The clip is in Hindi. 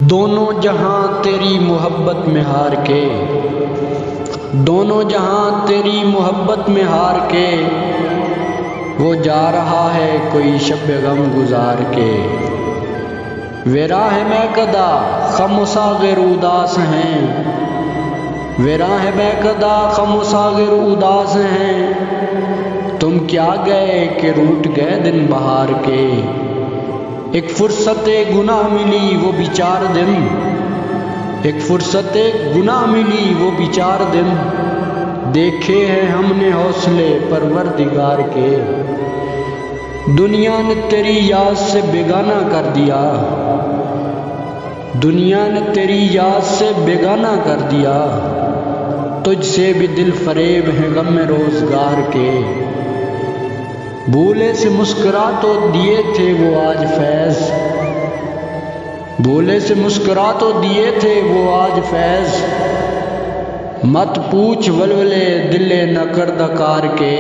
दोनों जहां तेरी मोहब्बत में हार के, दोनों जहां तेरी मोहब्बत में हार के, वो जा रहा है कोई शब गम गुजार के। वे राह में कदा खमुसागिर उदास हैं, वे राह में कदा खमुसागिर उदास हैं। तुम क्या गए कि रूठ गए दिन बहार के। एक फुर्सते गुनाह मिली वो भी 4 दिन, एक फुर्सते गुनाह मिली वो भी 4 दिन। देखे हैं हमने हौसले परवरदिगार के। दुनिया ने तेरी याद से बेगाना कर दिया, दुनिया ने तेरी याद से बेगाना कर दिया। तुझसे भी दिल फरेब है गम में रोजगार के। भूले से मुस्कुरा तो दिए थे वो आज फैज, भूले से मुस्कुरा तो दिए थे वो आज फैज। मत पूछ वलवले दिले न कर दकार के।